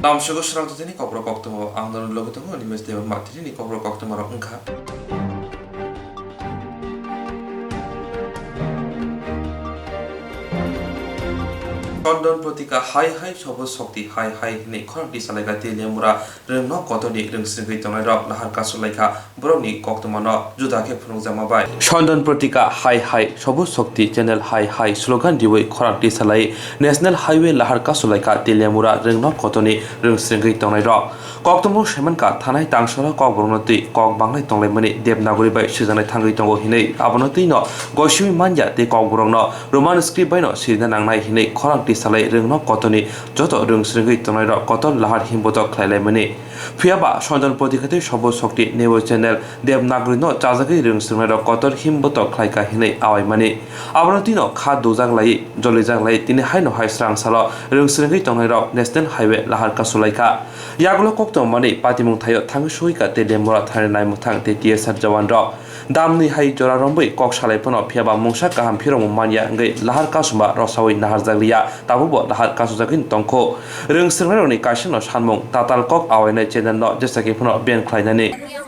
Namshago Shrautini Copro Coctomo, Andon Logotomo, and Miss David Martini, Copro Coctomo Unca. London Protica High Shobo Sokti High Nikon Disaleka Tilimura, Reno Cotoni, Ringsi Tonero, Naharka Soleka, Brownie Coctomano, Judake Prozamabai. London Protica High Shobo Sokti, Channel High Slogan Diwe, Korak Disalai, National Highway Laharka Soleka, Tilimura, Reno Cotoni, Ringsi Tonero. Coctomo Shemanka, Tanai Tangshala, Kok Brunoti, Kok Banglai Tonglemani, Deb Naguri by Susan Tangi Tongo Hine, Abonotino, Goshu Manja, de Kok Bruno, Roman script by no, Sidan Angai Hine, Korak Disalai, Ringno Cotoni, Joto Ringsi Tonero, Cotton Lahar Himboto Clemani. Fiaba, Shondan Poticate, Shobo Sokti, Nevo Channel, Deb Nagrino, Chazaki Ringsi, Cotton Himboto Klaika Hine, Awai Mani. Abonotino, Kad Dozang Lai, Jolizang Lai, Tini Hino High Strang Salo, Ringsi Tonero, National Highway, Laharka Sulaika. Yaglo Mani Patimung Tayo Tang Shuika de Demora Taranai Mutang de Tiesar Jawan Damni Hai Jora Rombi, Kok Shalepono, Piaba Mungshaka and Piro Mania, Lahar Kasuma, Rosawi Nahazalia, Tabubo, Lahar Kasuzakin Tonko, Ring Ceremony Kashin of Shanmung, Tatal Kok, our nature and not just a Kipono, Ben Kleinani.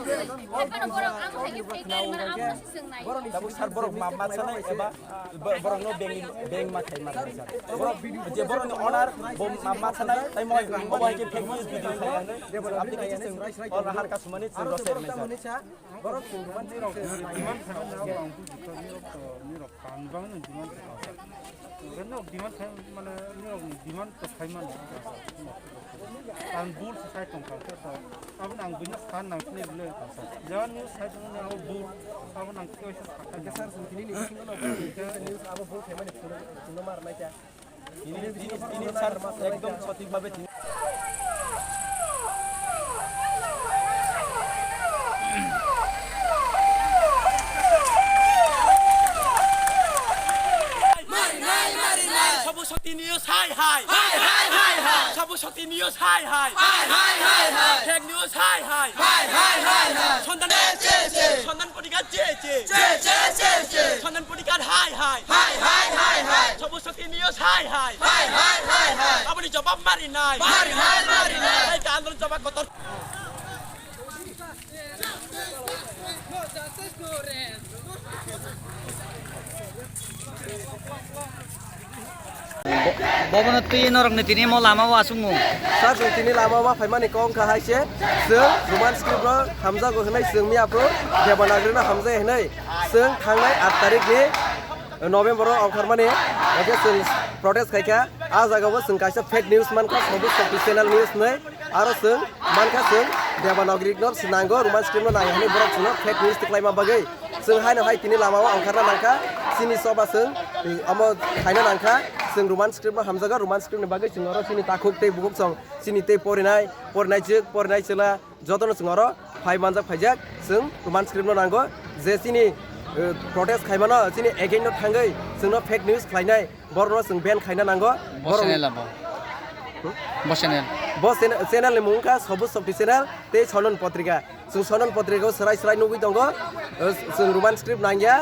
Tapi sar borok mamat sana eba borok no beng makai makai sar borok je borok no onar bom mamat sana tai moi mobile ke fake news video saya ne apni kayak sing or har ka sumani sing roser me sar borok suman ni rok diman mana ni rok diman to khaiman ang bul sa site tong ka to abang ang binas kan nang sini le jangan news site tong ang bul abang ang ko sa sar sini ni news abo bul khaiman suno mar mai kya ini sar ekdom সঠিক ভাবে Shoti news hi Sabu Shoti news hi Fake news hi Sondan Podikat Sondan Podikat hi Sabu Shoti news hi Apa dijawab marinai Hai kan jawab kotor Bobon tu norok ni tini mau lama wasungu. Sar tini lama wa phaiman ni kong kahai se sung roman script bro hamza go hnai sung mia bro debanagri na hamza hnai sung thangnai 8 tarik ni November okhar mane oke sung protest khaika a jaga bo sung kaisa fake news man ka sobu channel news nai aro sung man ka sung debanagri no sinango roman script no nai hnai borok sung fake news tiklai ma bagai sung hai na hai tini lama wa okhar na nangka sini soba sung amo khaina nangka sing roman script ma hamjaga roman script ni bagai singoro sini takhuk tei bukuk song sini tei porinai chela jotono singoro phai manjak phaijak sing roman script no nango je sini protest khaimano sini again no thangai singno fake news khlainai borno sing ban khaina nango bo channel ni mungka sobus sokti channel tei sonon patrika sing sonon patrika serai nugui tongo sing roman script nangya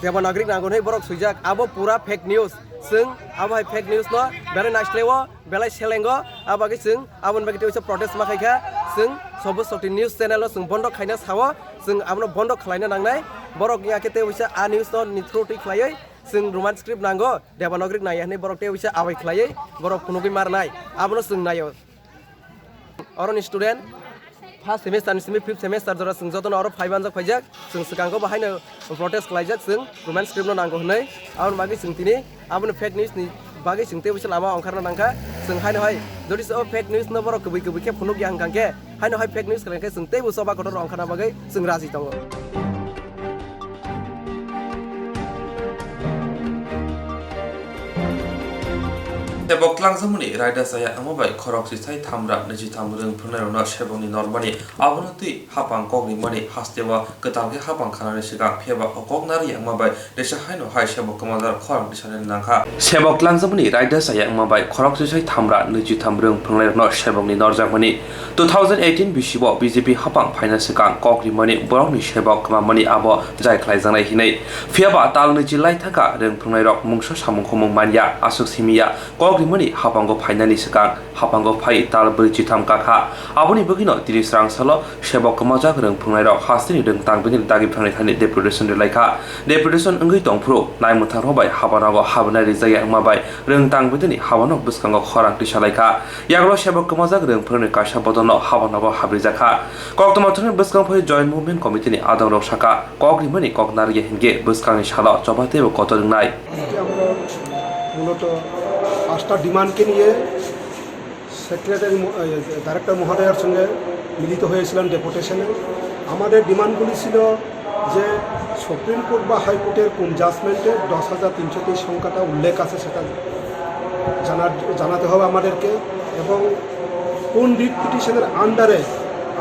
debanagrik nango nei borok suijak abo pura fake news sing abai fake news no bere naslewo belai selengo abagi sing abon bagi teu protest makhaika sing sobus sokti news channel no sing bondo khaina sawo sing abno bondo khlaina nangnai borok yake teu a news no nithroti khlaioi sing roman script nango debanagrik nai hani borok teu abai khlaioi borok kunugui marnai abno sing nayo oron student first semester and fifth semester jora sing joton aro 5 anjak phaijak sing sikangko bahaino protest khlaijak sing roman script no nango hnai abon bagi sing tini abon fake news ni bagi sing teu lama ongkarna nangka sing haino hai jodi so fake news no borok kubi ke phunuk yang kangke haino hai fake news kangke sing teu soba kotor ongkarna bagai sing raji tongo Sebok langsamuni raida saya amobai khorok sisai thamra neji thamrung phunarona seboni normani abonoti hapang kogni mani hastewa ketalge hapang khanani siga pheba okok nari amobai desa haino hai sebok kamadar khorok disane nangkha sebok langsamuni raida saya amobai khorok sisai thamra neji thamrung phunarona seboni norjakmani 2018 bisibo BJP hapang finance kang kogni mani borokni sebok kamani abo jai khlaijanai hinai pheba tal neji lai thaka reng phunarok mungso samung khomung mania asuk simia kok rimani hapango phainani sikang hapango phai talbri chitham kakha aboni bugino 30 rang salo sebok kamaja reng phungnai rok hastini reng tangbini dagi phangnai thani deputation relaika deputation ongui tongphru naimutha robai habanago habna rijaya mabai reng tangbini habanok buskango khorang tisalaika yaglo sebok kamaja reng phungnai kaisa bodono habanago habrijaka koktomathani buskang phai joint movement committee ni adang rok saka kok rimani kok nariye hinge buskangi shala jobate কত নাই আমরা মূলত 5টা ডিমান্ডকে নিয়ে secretary director মহোদয়ের সঙ্গে মিলিত হয়েছিলাম ডেপুটেশনে। আমাদের ডিমান্ডগুলি ছিল যে সুপ্রিম কোর্ট বা হাইকোর্টের কোন জাজমেন্টে 10,323 সংখ্যাটা উল্লেখ আছে সেটা জানাতে হবে আমাদেরকে, এবং কোন রিট পিটিশনের আন্ডারে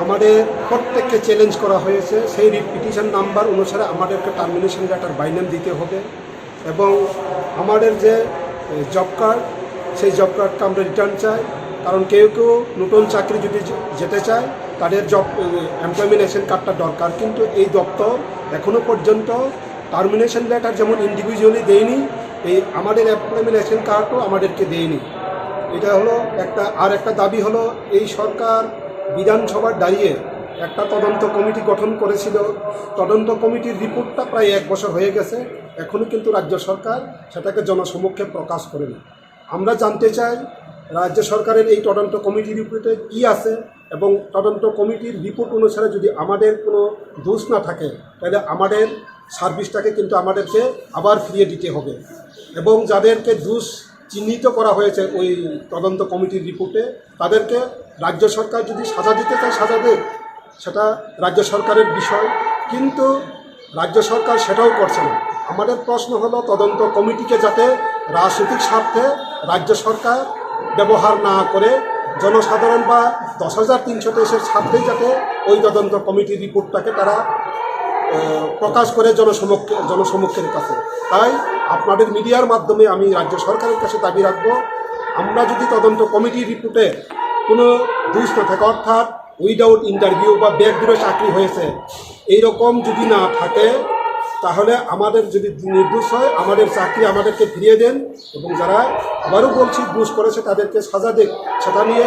আমাদের প্রত্যেককে চ্যালেঞ্জ করা হয়েছে সেই রিট পিটিশন নাম্বার অনুসারে আমাদেরকে টার্মিনেশন লেটার বাইনাম দিতে হবে, এবং আমাদের যে জব কার্ড সেই জব কার্ডটা আমরা রিটার্ন চাই। কারণ কেউ কেউ নতুন চাকরি যদি যেতে চায় তাদের জব এমপ্লয়মেন্ট কার্ডটা দরকার, কিন্তু এই দপ্তর এখনও পর্যন্ত টার্মিনেশন লেটার যেমন ইন্ডিভিজুয়ালি দেয়নি, এই আমাদের এমপ্লয়মেন্ট কার্ডও আমাদেরকে দেয়নি। এটা হলো একটা দাবি হলো এই সরকার বিধানসভার দাঁড়িয়ে একটা তদন্ত কমিটি গঠন করেছিল। তদন্ত কমিটির রিপোর্টটা প্রায় 1 বছর হয়ে গেছে, এখনও কিন্তু রাজ্য সরকার সেটাকে জনসমক্ষে প্রকাশ করেনি। আমরা জানতে চাই রাজ্য সরকারের এই তদন্ত কমিটির রিপোর্টে কী আছে, এবং তদন্ত কমিটির রিপোর্ট অনুসারে যদি আমাদের কোনো দোষ না থাকে তাহলে আমাদের সার্ভিসটাকে কিন্তু আমাদেরকে আবার ফিরিয়ে দিতে হবে, এবং যাদেরকে দোষ চিহ্নিত করা হয়েছে ওই তদন্ত কমিটির রিপোর্টে তাদেরকে রাজ্য সরকার যদি সাজা দিতে চায় সাজা দেয়, সেটা রাজ্য সরকারের বিষয়, কিন্তু রাজ্য সরকার সেটাও করছে না। আমাদের প্রশ্ন হলো তদন্ত কমিটিকে যাতে রাজনৈতিক স্বার্থে রাজ্য সরকার ব্যবহার না করে জনসাধারণ বা 10,323-এর স্বার্থেই যাতে ওই তদন্ত কমিটির রিপোর্টটাকে তারা প্রকাশ করে জনসমক্ষের কাছে। তাই আপনাদের মিডিয়ার মাধ্যমে আমি রাজ্য সরকারের কাছে দাবি রাখবো, আমরা যদি তদন্ত কমিটির রিপোর্টে কোনো দোষ না থাকে, অর্থাৎ উইদাউট ইন্টারভিউ বা ব্যাকডোরে চাকরি হয়েছে এইরকম যদি না থাকে, তাহলে আমাদের যদি নির্দোষ হয় আমাদের চাকরি আমাদেরকে ফিরিয়ে দেন, এবং যারা আবারও বলছি দোষ করেছে তাদেরকে সাজা দেন, সেটা নিয়ে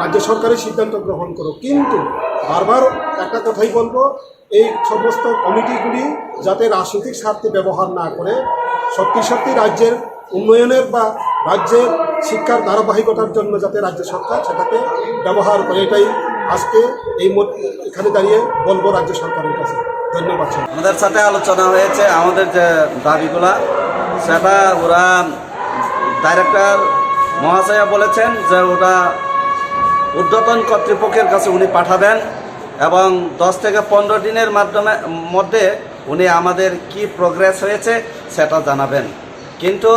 রাজ্য সরকারের সিদ্ধান্ত গ্রহণ করো। কিন্তু বারবার একটা কথাই বলবো, এই সমস্ত কমিটিগুলি যাতে রাজনৈতিক স্বার্থে ব্যবহার না করে সত্যি রাজ্যের উন্নয়নের বা রাজ্যের শিক্ষার ধারাবাহিকতার জন্য যাতে রাজ্য সরকার সেটাকে ব্যবহার করে, এটাই আজকে এখানে দাঁড়িয়ে বলবো রাজ্য সরকারের কাছে। ধন্যবাদ। আমাদের সাথে আলোচনা হয়েছে আমাদের যে দাবিগুলা, সেটা ওরা ডাইরেক্টর মহাশয়া বলেছেন যে ওটা ঊর্ধ্বতন কর্তৃপক্ষের কাছে উনি পাঠাবেন, এবং 10 থেকে 15 দিনের মধ্যে উনি আমাদের কি প্রোগ্রেস হয়েছে সেটা জানাবেন। কিন্তু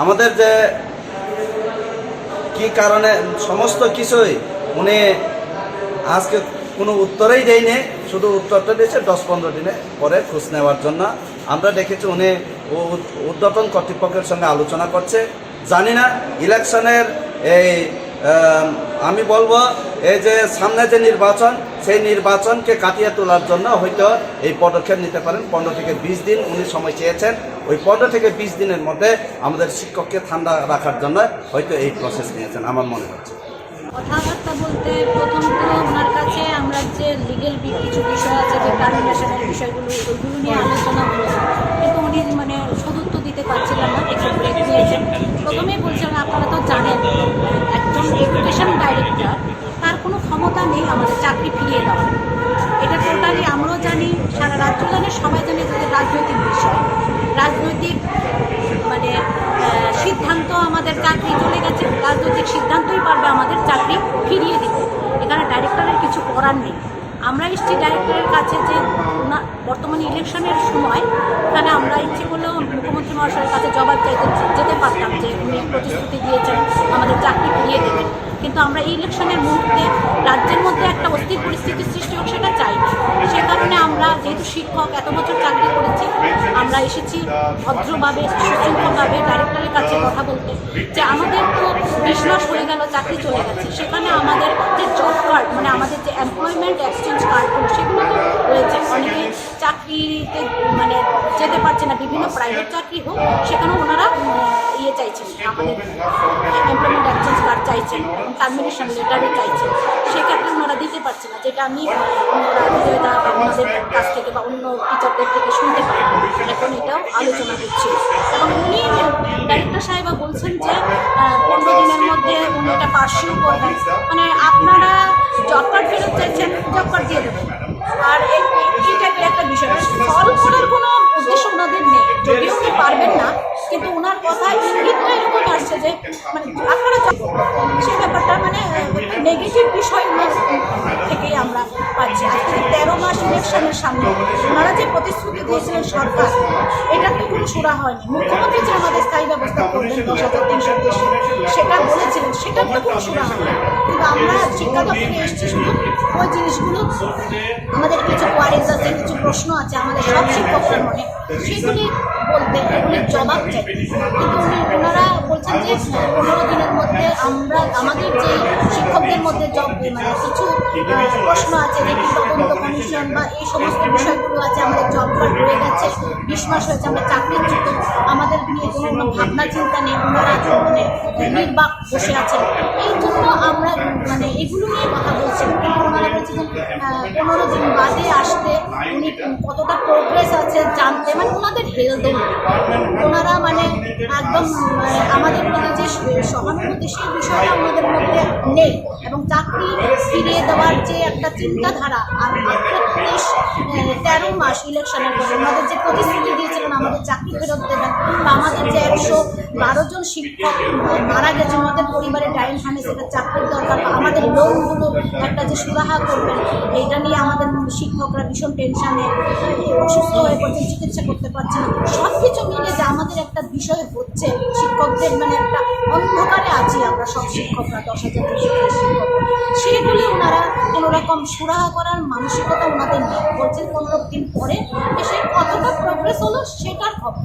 আমাদের যে কি কারণে সমস্ত কিছুই উনি আজকে কোনো উত্তরেই দেয়নি, শুধু উত্তরটা দিয়েছে 10-15 দিনে পরে খোঁজ নেওয়ার জন্য। আমরা দেখেছি উনি ঊর্ধ্বতন কর্তৃপক্ষের সঙ্গে আলোচনা করছে। জানি না ইলেকশনের আমি বলবো এই যে সামনে যে নির্বাচন, সেই নির্বাচনকে কাটিয়ে তোলার জন্য হয়তো এই পদক্ষেপ নিতে পারেন। 15 থেকে 20 দিন উনি সময় চেয়েছেন, ওই 15 থেকে 20 দিনের মধ্যে আমাদের শিক্ষককে ঠান্ডা রাখার জন্য হয়তো এই প্রসেস নিয়েছেন আমার মনে হচ্ছে। কথাবার্তা বলতে প্রথম তো ওনার কাছে আমরা যে লিগেল কিছু বিষয় আছে, যে টার্মিনেশনের বিষয়গুলো, ওইগুলো নিয়ে আলোচনা করেছি, কিন্তু উনি সদুত্তর দিতে পারছিলেন না, একটু ব্রেক দিয়েছেন। প্রথমেই বলছিলেন আপনারা তো জানেন একজন এডুকেশন ডাইরেক্টর তার কোনো ক্ষমতা নেই আমাদের চাকরি ফিরিয়ে দেওয়া। এটা টোটালি আমরাও জানি, সারা রাজ্য জানে, সবাই জানে যে রাজনৈতিক বিষয়, রাজনৈতিক সিদ্ধান্ত আমাদের চাকরি চলে গেছে, রাজনৈতিক সিদ্ধান্তই পারবে আমাদের চাকরি ফিরিয়ে দিতে। এখানে ডাইরেক্টরের কিছু করার নেই। আমরা এসছি ডাইরেক্টরের কাছে যে বর্তমানে ইলেকশনের সময় এখানে আমরা ইচ্ছে করলেও মুখ্যমন্ত্রী মহাশয়ের কাছে জবাব চাইতে যেতে পারতাম যে উনি প্রতিশ্রুতি দিয়েছেন আমাদের চাকরি ফিরিয়ে দেবেন, কিন্তু আমরা এই ইলেকশনের মুহূর্তে রাজ্যের মধ্যে একটা অস্থির পরিস্থিতির সৃষ্টি হোক সেটা চাই না। সে কারণে আমরা যেহেতু শিক্ষক এত বছর চাকরি করেছি, আমরা এসেছি ভদ্রভাবে সুশৃঙ্খলভাবে ডাইরেক্টরের কাছে কথা বলতে, যে আমাদের তো 20 মাস হয়ে গেল চাকরি চলে গেছে, সেখানে আমাদের যে জব কার্ড মানে আমাদের যে এমপ্লয়মেন্ট এক্সচেঞ্জ কার্ডগুলো সেগুলো তো রয়েছে। অনেকে চাকরিতে মানে যেতে পারছে না, বিভিন্ন প্রাইভেট চাকরি হোক সেখানেও ওনারা ইয়ে চাইছেন, আমাদের এমপ্লয়মেন্ট এক্সচেঞ্জ কার্ড চাইছেন, টার্মিনেশন লেটারও চাইছেন, সেক্ষেত্রে ওনারা দিতে পারছে না, যেটা আমি ওনারা বিজয়দা বা ওনাদের কাছ থেকে বা অন্য টিচারদের থেকে শুনতে পাই। এখন এটাও আলোচনা হচ্ছে এবং উনি ডাইরেক্টর সাহেবা বলছেন যে 15 দিনের মধ্যে উনি এটা পার্সিউ করবেন, মানে আপনারা জব কার্ড ফেরত চাইছেন, জব কার্ড দিয়ে দেবেন। আর এইটাকে একটা বিষয় সলভ করার কোনো উদ্দেশ্য ওনাদের নেই, যদিও উনি পারবেন না, কিন্তু ওনার কথা ইঙ্গিতটা এরকম আসছে যে মানে আপনারা সেই ব্যাপারটা মানে নেগেটিভ বিষয় থেকেই আমরা পাচ্ছি। আজকে 13 মাস ইলেকশনের সামনে ওনারা যে প্রতিশ্রুতি দিয়েছিলেন সরকার, এটার তো কোনো সুরা হয়নি। মুখ্যমন্ত্রী যে আমাদের স্থায়ী ব্যবস্থা করবেন 10,300 সেটা বলেছিলেন, সেটার তো কোনো সুরা হয়নি। কিন্তু আমরা শিক্ষা দপ্তরে এসেছি শুধু ওই জিনিসগুলো, আমাদের কিছু কোয়ারিজ আছে, কিছু প্রশ্ন আছে আমাদের সব শিক্ষকদের মনে, সেগুলি বলতে এগুলির জবাব চাই। কিন্তু ওনারা বলছেন যে 15 দিনের মধ্যে আমরা আমাদের যে শিক্ষকদের মধ্যে মানে কিছু প্রশ্ন আছে, যে তদন্ত কমিশন বা এই সমস্ত বিষয়গুলো আছে, আমাদের জব কার্ড রয়ে গেছে, 20 মাস হয়েছে আমরা চাকরিচ্যুত, আমাদের নিয়ে কোনো ভাবনা চিন্তা নেই, ওনারা মানে নির্বাক বসে আছেন। এই জন্য আমরা মানে এগুলো নিয়ে কথা বলছেন। কিন্তু ওনারা বলছেন 15 দিন বাদে আসতে উনি কতটা প্রোগ্রেস আছে জানতে, মানে ওনাদের হেলথ ওনারা মানে একদম আমাদের প্রতি যে সহানুভূতি সেই বিষয়টা ওনাদের মধ্যে নেই, এবং চাকরি ফিরিয়ে দেওয়ার যে একটা চিন্তাধারা। আর মাত্র 13 মাস ইলেকশনের পরে ওনাদের যে প্রতিশ্রুতি দিয়েছিলেন আমাদের চাকরি ফেরত দেবেন, বা আমাদের যে 112 জন শিক্ষক মারা গেছে ওনাদের পরিবারে ডাইন হানে সেটা চাকরির দরকার, বা আমাদের লোনগুলো একটা যে সুরাহা করবেন, এইটা নিয়ে আমাদের শিক্ষকরা ভীষণ টেনশানে, অসুস্থ হয়ে পড়ছেন, চিকিৎসা করতে পারছে না। সব কিছু মিলে যে আমাদের একটা বিষয় হচ্ছে, শিক্ষকদের মানে একটা অন্ধকারে আছি আমরা সব শিক্ষকরা, 10,000 শিক্ষক, সেগুলি ওনারা কোনোরকম সুরাহা করার মানসিকতা ওনাদের নেই। বলছেন 15 দিন পরে এসে কতটা প্রোগ্রেস হলো সেটার খবর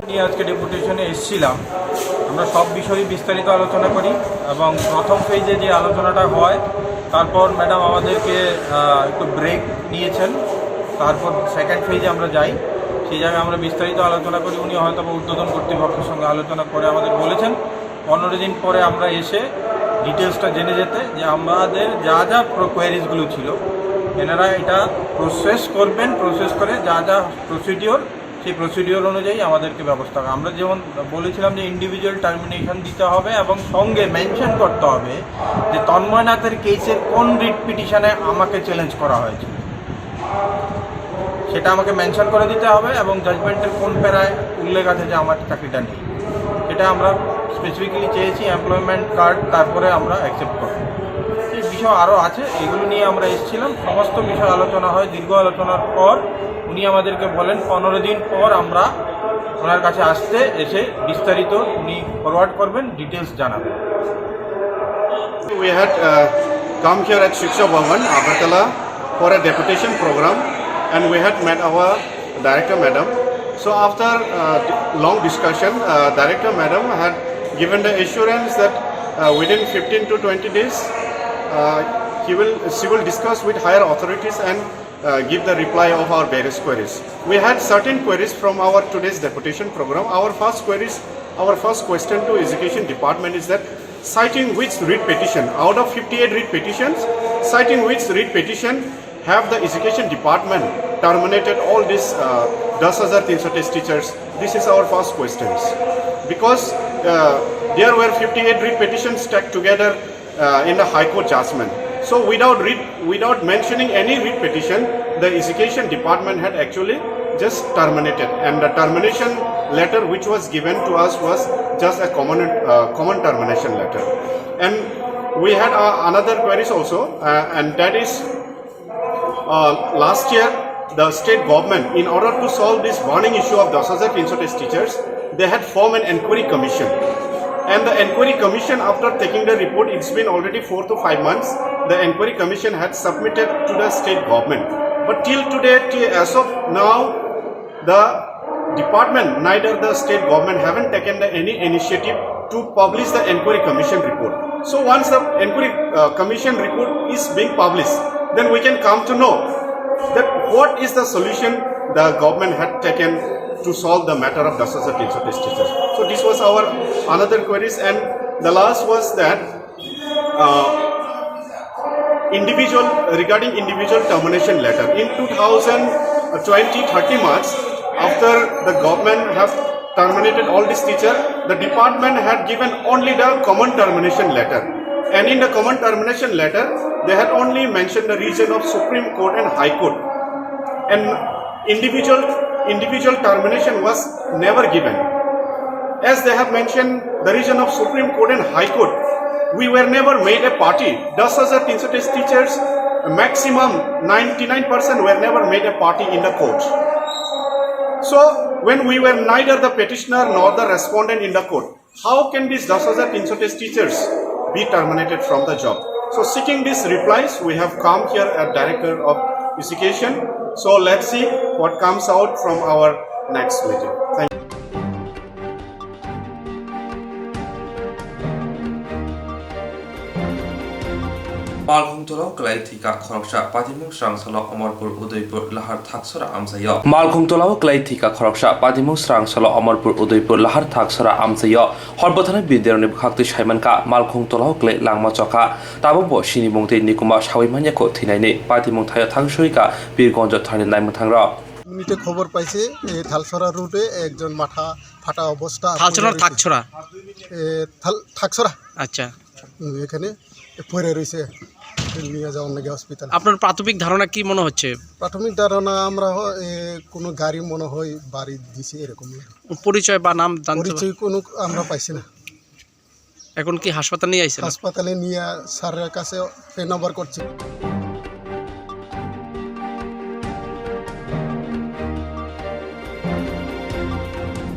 নিয়ে আজকে ডেপুটেশনে এসেছিলাম। আমরা সব বিষয়ে বিস্তারিত আলোচনা করি এবং প্রথম ফেজে যে আলোচনাটা হয়, তারপর ম্যাডাম আমাদেরকে একটু ব্রেক নিয়েছেন, তারপর সেকেন্ড ফেজে আমরা যাই, সেই জায়গায় আমরা বিস্তারিত আলোচনা করি। উনি হয়তো উদ্বোধন কর্তৃপক্ষের সঙ্গে আলোচনা করে আমাদের বলেছেন 15 দিন পরে আমরা এসে ডিটেলসটা জেনে যেতে, যে আমাদের যা যা কোয়ারিজগুলো ছিল এনারা এটা প্রসেস করবেন, প্রসেস করে যা যা প্রসিডিওর সেই প্রসিডিওর অনুযায়ী আমাদেরকে ব্যবস্থা হবে। আমরা যেমন বলেছিলাম যে ইন্ডিভিজুয়াল টার্মিনেশন দিতে হবে এবং সঙ্গে মেনশন করতে হবে যে তন্ময়নাথের কেসের কোন রিট পিটিশনে আমাকে চ্যালেঞ্জ করা হয়েছিল, সেটা আমাকে মেনশন করে দিতে হবে, এবং জাজমেন্টের কোন প্যারায় উল্লেখ আছে যে আমার চাকরিটা নেই, এটা আমরা স্পেসিফিক্যালি চেয়েছি। এমপ্লয়মেন্ট কার্ড তারপরে আমরা অ্যাকসেপ্ট করব। এই বিষয় আরও আছে, এগুলো নিয়ে আমরা এসেছিলাম, সমস্ত বিষয় আলোচনা হয়। দীর্ঘ আলোচনার পর উনি আমাদেরকে বলেন 15 দিন পর আমরা ওনার কাছে আসতে, এসে বিস্তারিত উনি ফরওয়ার্ড করবেন, ডিটেলস জানাবেন। We had come here at Shiksha Bhavan, Agartala, for a deputation program, and we had met our director madam. So after long discussion, director madam had given the assurance that within 15 to 20 days she will discuss with higher authorities and give the reply of our various queries. We had certain queries from our today's deputation program. Our first question to education department is that citing which writ petition, out of 58 writ petitions, citing which writ petition have the education department terminated all these 10,300 test teachers? This is our first questions. Because there were 58 writ petitions stacked together in the High Court judgment. So without mentioning any writ petition, the education department had actually just terminated, and the termination letter which was given to us was just a common termination letter. And we had another queries also, and that is last year the state government, in order to solve this burning issue of 10,300 test teachers, they had formed an inquiry commission. And the inquiry commission, after taking the report, it's been already 4 to 5 months, the inquiry commission had submitted to the state government. But till today, as of now, the department, neither the state government haven't taken any initiative to publish the inquiry commission report. So once the inquiry commission report is being published, then we can come to know that what is the solution the government had taken to solve the matter of 10,000 teachers. So this was our another queries, and the last was that regarding individual termination letter in 2020-30 March, after the government have terminated all these teachers, the department had given only the common termination letter, and in the common termination letter they had only mentioned the region of Supreme Court and High Court, and individual termination was never given. As they have mentioned the region of Supreme Court and High Court, we were never made a party. 10,330 teachers, maximum 99% were never made a party in the court. So when we were neither the petitioner nor the respondent in the court, how can these 10,330 teachers be terminated from the job? So seeking these replies, we have come here as Director of Education. So let's see what comes out from our next meeting. Thank you. Malkhungtolo Klai Thika Khoroksa Padimung Srangsalo Amarpur Udaipur Lahar Thaksara Amsayo Malkhungtolo Klai Thika Khoroksa Padimung Srangsalo Amarpur Udaipur Lahar Thaksara Amsayo Horbothana Bidyaroni Bkhakti Shaimanka Malkhungtolo Klai Langma Choka Tabobo Shini Bungte Nikuma Shawimanyako Thinaini Padimung Thaya Thangsuika Birgonjo Thani Naimuthangra মিনিটে খবর পাইছে এই থালছড়া রুটে একজন মাথা ফাটা অবস্থা থাকছড়া আচ্ছা এখানে পড়ে রয়েছে নিয়ে যাওয়ার লাগে হসপিটাল। আপনার প্রাথমিক ধারণা কি মনে হচ্ছে? প্রাথমিক ধারণা আমরা কোনো গাড়ি মনে হয় বাড়ি দিছে এরকম। পরিচয় বা নাম পরিচয় কোনো আমরা পাইছি না। এখন কি হাসপাতালে নিয়ে আইছেন? হাসপাতালে নিয়ে স্যারের কাছে ফোন নাম্বার করছি।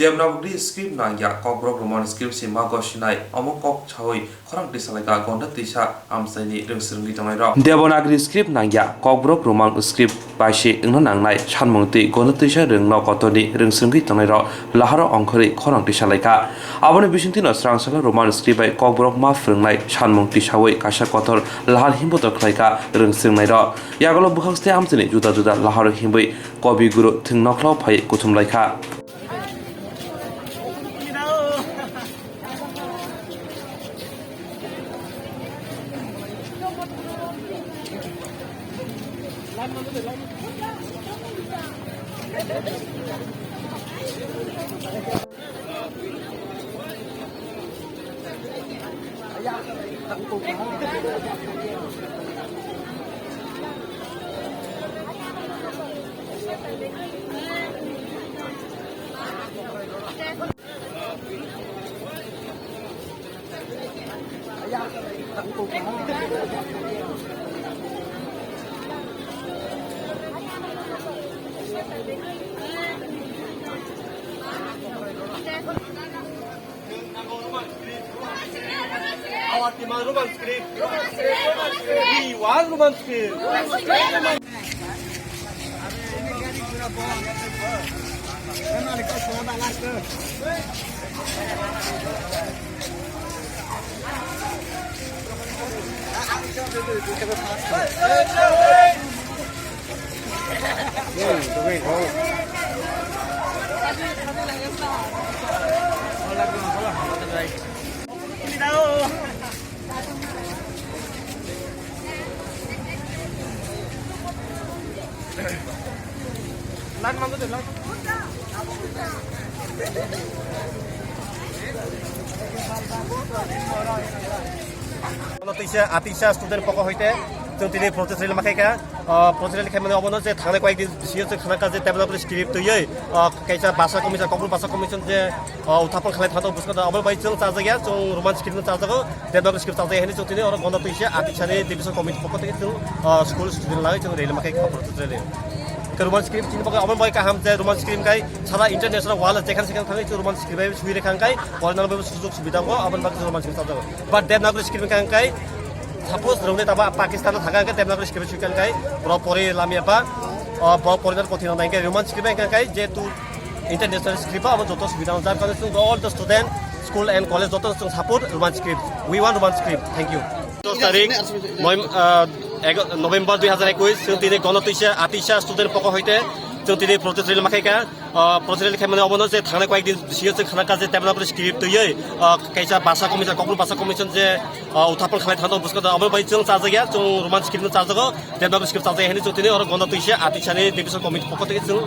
Devanagari script Nangya Kobrok Roman script si Magoshinai Omokok Chawi Khorang Disalaga Gonda Tisha Amsani Ringsurungi Tamairo Devanagari script Nangya Kobrok Roman script Bashi Nangnai Shanmungti Gonda Tisha Ring Nokotoni Ringsurungi Tamairo Laharo Onkori Khorang Disalaga Abone Bishintino Strangsala Roman script by Kobrok Ma Frungnai Shanmungti Shawi Kasha Kotor Lahar Himboto Klaika Ringsurungairo Yagolo Bukhangste Amsani Juda Juda Laharo Himbi Kobi Guru Tingnoklo Pai Kutum Laika Our demand Roman script. We want Roman script. আতিশা student পক্ষ হইতে जों दिनै protest rally माखायखा protest rally खालामनाय अबनो जे थांनाय कयेक दिन सिगां जों खानाखा जे डेभेलपमेन्ट स्क्रिप्ट तयै कायसा भाषा कमिसन कबुल भाषा कमिसन जे उथापन खालाय थादो बुसखा अबल बाय जों चाजाया जों रोमान स्क्रिप्ट चाजागो डेभेलपमेन्ट स्क्रिप्ट चाजाया हेनि जों दिनै अर गन्दा तैसे आतिशानि डिभिजन कमिटि पक्ष থেকে जों स्कुल स्टुडेन्ट लाई जों रेलि माखायखा प्रटेस्ट रेलि রোমান স্ক্রিপ্ট চিনি পাকে অমন বাই কাহাম যে রোমান স্ক্রিপ্ট কাই সারা ইন্টারন্যাশনাল ওয়ার্ল্ড যেখানে সেখানে থাকে রোমান স্ক্রিপ্ট সুই রেখাঙ্কাই পড়ানোর সুযোগ সুবিধা কো অমন বাকি রোমান স্ক্রিপ্ট চালাবো বাট দেবনাগরী স্ক্রিপ্ট কাঙ্কাই সাপোজ রংনে তাবা পাকিস্তানে থাকাকে দেবনাগরী স্ক্রিপ্ট সুই কাঙ্কাই পরে লামিয়াপা পরিবার কঠিন নাইকে রোমান স্ক্রিপ্ট কাঙ্কাই যে তু ইন্টারন্যাশনাল স্ক্রিপ্ট আবার যত সুবিধা যার কারণে all the student school and college যত support Roman script we want Roman script thank you 10 তারিখ নভেম্বৰ 2021 जों दिनै गणतैसा आतिसा स्टुडेन्ट पक्ष हयते जों दिनै प्रटेस्ट रेल माखायका प्रटेस्ट रेल खालामनाय अबनो जे थांनाय कयेकदिन सिगां जों खानाका जे डेभेलपमेन्ट स्क्रिप्ट तैयै कायसा भाषा कमिसन ककल भाषा कमिसन जे उथापन खालामनाय थांदो बुसको अबनो बाय जों चाजाया जों रोमान स्क्रिप्ट चाजागो डेभेलपमेन्ट स्क्रिप्ट चाजाया हेनि जों दिनै अर गणतैसा आतिसानि डिभिजन कमिटि पक्ष थेके जों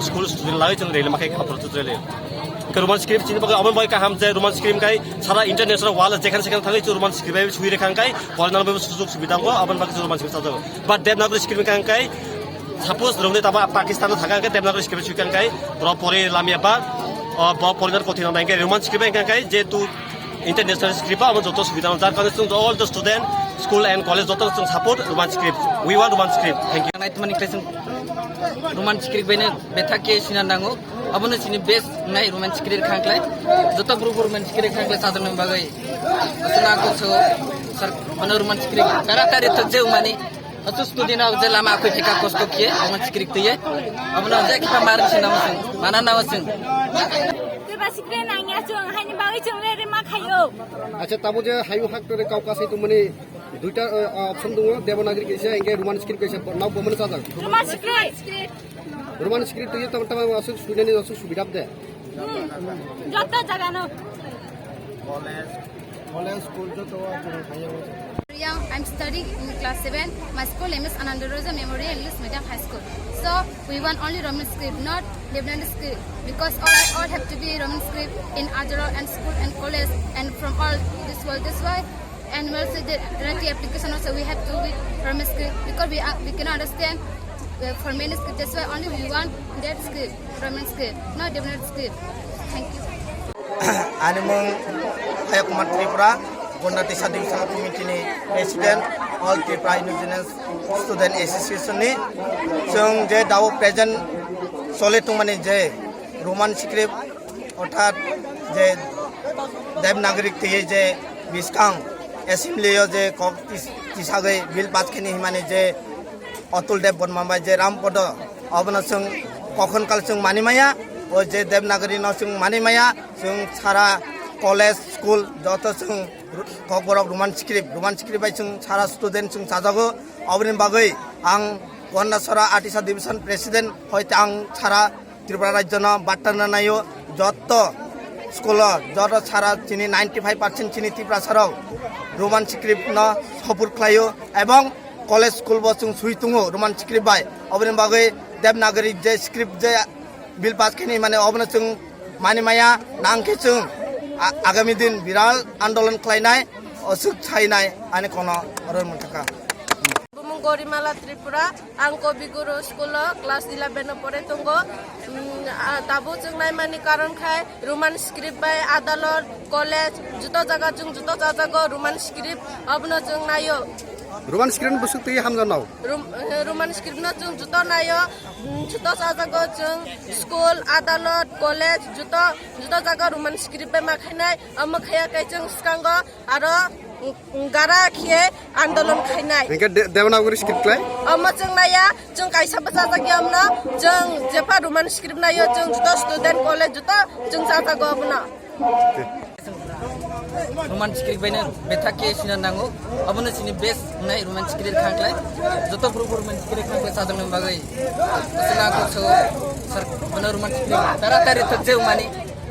स्कुल स्टुडेन्ट लागै जों रेल माखायका प्रटेस्ट रेल রোমান স্ক্রিপ্ট চিনি পাকে অমন বাই কাহাম যে রোমান স্ক্রিপ্ট কাই সারা ইন্টারন্যাশনাল ওয়ার্ল্ড যেখানে সেখানে থাকে রোমান স্ক্রিপ্ট সুই রেখাঙ্কাই পড়ানোর সুযোগ সুবিধা কো অমন বাকি রোমান স্ক্রিপ্ট চালাবো বাট দেবনাগরী স্ক্রিপ্ট কাঙ্কাই সাপোজ রংনে তাবা পাকিস্তানে থাকাকে দেবনাগরী স্ক্রিপ্ট সুই কাঙ্কাই পরে লামিয়াপা পরিবার কঠিন নাইকে রোমান স্ক্রিপ্ট কাঙ্কাই যে তু ইন্টারন্যাশনাল স্ক্রিপ্ট আবার যত সুবিধা যার কারণে all the student school and college যত support Roman script we want Roman script thank you Roman script बेने बेथाके सिनांगो अबनो सिनि बेस्ट नाय रोमान स्क्रिप्ट खांख्लाय जत ग्रुप रोमान स्क्रिप्ट खांख्लाय साधन बागै असना को छ सर मन रोमान स्क्रिप्ट तारातारि त जे माने अतु स्टुडेन्ट अब जे लामा आखै फेका कस्तो किए रोमान स्क्रिप्ट तये अबनो जे खिता मार सिनाम सं माना नाव सं सोरबा स्क्रिप्ट नांगिया जों हायनि बागै जों रे मा खायो আচ্ছা তাবো যে হাইও হাক্টরে কাউকাসে তো মানে দুইটা অপশন দङ দেবনাগরী কেসে এঙ্গে রোমান স্ক্রিপ্ট কেসে নাও বমনে চাজাং রোমান স্ক্রিপ্ট তো তম তম আসু স্টুডেন্ট আসু সুবিধা দে যত জায়গানো কলেজ স্কুল তো হাইও I'm studying in class 7. My school name is Ananda Rosa Memorial English Medium High School. So we want only Roman script, not Lebanese script, because all have to be Roman script in Adara and school and college and from all this world. This why, and also the RT application also we have to be Roman script because we cannot understand for many script. That's why only we want that script, Roman script, not Lebanese script. Thank you. Animal Hayakumat Tripura. Gundati Divisional Committee ni President All Tripura Indigenous Student Association ni जों जे दाव present सोले तुमाने जे Roman script अर्थात जे देवनागरिक थिए जे बिस्कां एसेम्बलियो जे कक तिसागै bill पासखिनि हिमाने जे अतुल देव बनमाबाय जे रामपद अबना जों कखन काल जों मानिमाया ओ जे देवनागरी न जों मानिमाया जों सारा कलेज स्कुल जत जों ककबरक रोमान स्क्रिप्ट बाय जों सारा स्टुडेन्ट जों साजागो अबनि बागै आं गन्डासरा आर्टिसा डिविजन प्रेसिडेंट हयते आं सारा त्रिपुरा राज्य बार्ता नायो जत स्कुल जत सारा चिनी 95% चिनी त्रिपुरा साराव रोमान स्क्रिप्ट न सपोर्ट खालायो एवं कलेज स्कुल बो जों सुइतुङो रोमान स्क्रिप्ट बाय अबनि बागै देवनागरी जे स्क्रिप्ट जे बिल पास खिनि माने अबनो जों मानिमाया नांखे जों आगामी दिन बिराल आंदोलन खालायनाय असुख छायनाय आनि कोनो रमथाका Gorimala Tripura, Angko Biguru School, class 11 pore tunggo. Tabu jeng nai mani karon khai Roman script by Adalor college juto jaga jung juto jaga Roman script abno jeng nayo. Roman script busuk ti hamza nau. Roman script no jung juto nayo juto jaga jung school Adalor college juto jaga Roman script by makhainai amakhaya kai jung skango aro gara khie आंदोलन खायनाय इनके Devanagari script लाय अमा जों नाया जों कायसा बसा जागियामना जों जेफा Roman script नायो जों जुतो स्टुडेन्ट कलेज जुतो जों जाजागो अबना रोमान स्क्रिप्ट बेने बेथाके सिनांगो अबनो सिनि बेस्ट नाय रोमान स्क्रिप्ट खांख्लाय जत ग्रुप रोमान स्क्रिप्ट खांख्लाय साधन बागै असना को छ सर मन रोमान स्क्रिप्ट तारातारि त जे माने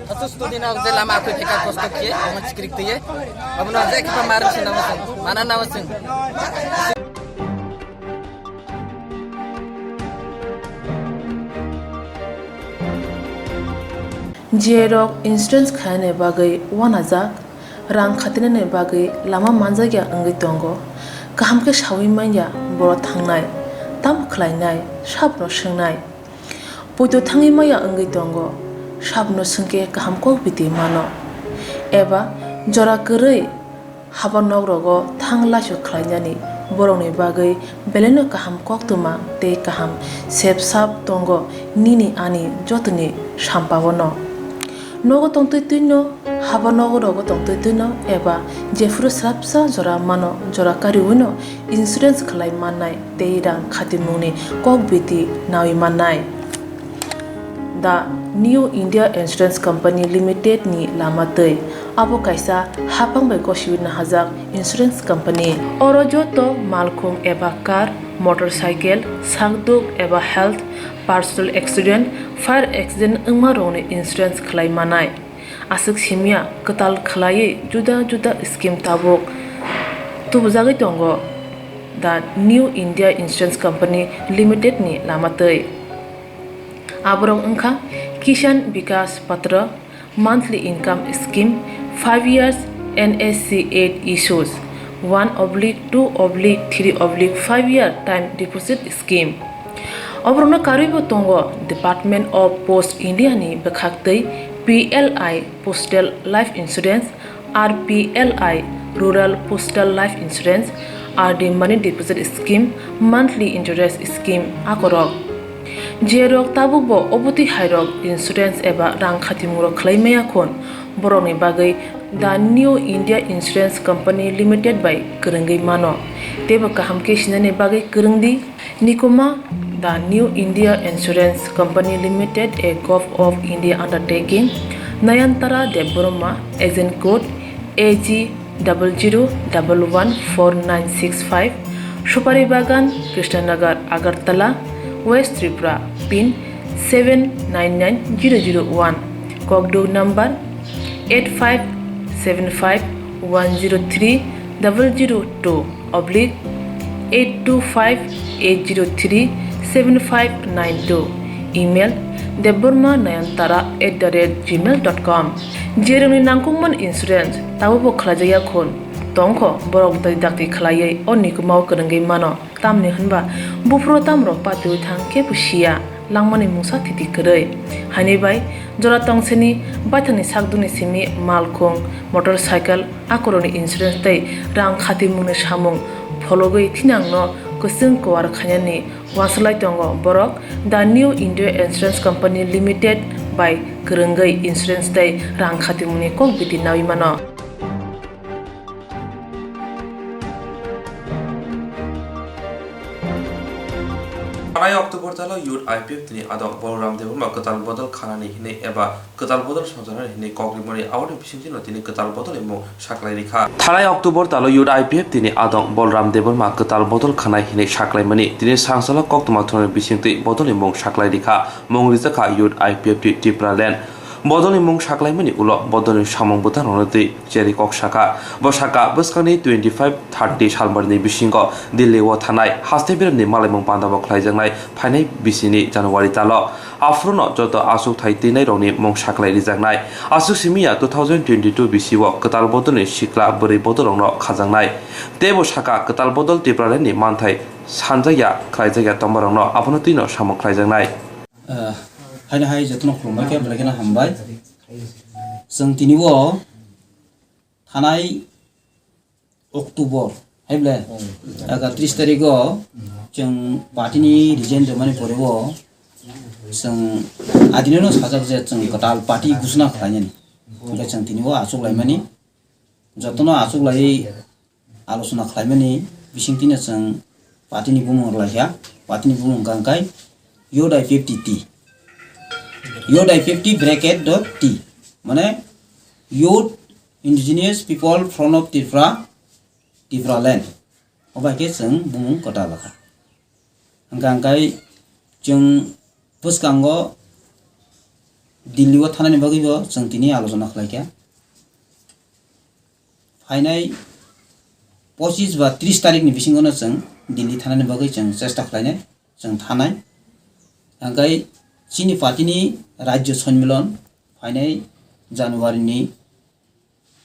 अतु स्टुडेन्ट अब जे लामा आखै फेका कस्तो किए रोमान स्क्रिप्ट तये अबनो जे खिता मार सिनाम सं माना नाव सं जेरक इंस्टेंस खाने बागै वनाजाक रां खातिने बागै लामा मानजागिया अंगै दंगो गाहाम के सावै माया बर थांनाय ताम खलायनाय साबनो सोंनाय बयदो थाङै माया अंगै दंगो साबनो सोंके गाहाम को बिदि मानो एबा जरा गरै हाबा नगरगो थांलासो खलायनानि borokni bagui beleno kaham koktuma tei kaham sep sap tongo nini ani jotoni sampawono nogo tongtui tuino haba nogo rogo tongtui tuino eba jefuru srapsa jora mano jora kariwino insurance khlai mannai tei rang khatimuni kokbiti nawi mannai The New India Insurance Company Limited ni lamatei abo kaisa hapang bai kosibina hajak insurance company oro joto malkhung eba car motorcycle sangduk eba health personal accident fire accident ungma roni insurance khlai manai asuk simia katal khlai juda juda scheme tabok tubujagi tongo The New India Insurance Company Limited ni lamatei aborong ungkha Kisan Vikas Patra monthly income scheme 5 years NSC 8 issues 1/2/3/5 year time deposit scheme obrona karibo tongo Department of Post India ni bekhaktei PLI Postal Life Insurance RPLI Rural Postal Life Insurance RD Money Deposit Scheme monthly interest scheme akorok Jerok tabubo obuti hairok insurance eba rang khatimuro khlaimaya khon boroni bagai The New India Insurance Company Limited by Kurungi mano teba kaham ke sinane bagai kurungdi nikoma The New India Insurance Company Limited a Gov of India undertaking Nayantara Deborma agent code AG 00114965 Supari Bagan Krishnanagar Agartala West Tripura pin 799001 Kogdo number 85751002/8258037592 email debormanayantara@gmail.com jeroni nangkungman insurance tabubo khlajaya khon tongkho borok dai dakti khlaiye onikumau kurungai mano tamni hanba bufro tamro patu thang ke pusia langmani musa thiti korei hani bai jora tongseni baithani sakduni simi malkhung motorcycle akoroni insurance dai rang khati mune samung phologoi thinangno kusung kwar khanyani waslai tongo borok The New India Insurance Company Limited by kurungai insurance dai rang khati mune kok biti nawi mano Anai October talo youth IPF tini adok Balaram Deborma ketal botol khanani hine eba ketal botol sonjana hine kokrimori award bisingti no tini ketal botol emo saklai rikha Thanai October talo youth IPF tini adok Balaram Deborma ketal botol khanai hine saklai mani tini sangsala koktuma thone bisingti botol emo saklai rikha mongrisa kha youth IPF ti Tipraland Bodoni mung saklai mani ulo bodoni samung buta ronoti jeri kok saka bo saka buskani 25-30 salbarni bisingo Delhi o thanai hastebirni malimung pandabo khlaijangnai phainai bisini January talo afruno joto asuk thaitinai roni mung saklai rijaknai asuk simia 2022 bisiwo ketal bodoni sikla bori bodolongno khajangnai tebo saka ketal bodol Tipraleni manthai sanjaya khlaijaya tombarongno abono tino samuk khlaijangnai hai hai jatno khulma ke blakena hambai जों तिनिबो थानाय October हैब्ले 31 तारिखो जों पार्टीनि रिजेन जमानि परेबो जों आदिनो साजाक जे जों गटाल party घोषणा खालायनि ओमफ्राय जों तिनिबो आसुक लायमानि जतनो आसुक लायै आलोचना खालायमानि बिसिंतिनो जों पार्टीनि बुमुर लाया पार्टीनि बुमुर गांकाय योदाय 50t योदाय 50 ब्रैकेट डॉट t माने youth indigenous people from of Tripura land obaike जों bumung kota lakha angkai जों puskango Delhi o thanani bagibo जों tini alochona khlaikya फाइनाय 25 बा 30 तारिखनि बिसिङावनो जों दिल्ली थानानै बागै जों चेष्टा खालायनाय जों थानाय आंगाय चिनी पार्टीनि राज्य सम्मेलन फाइनाय जानुवारिनि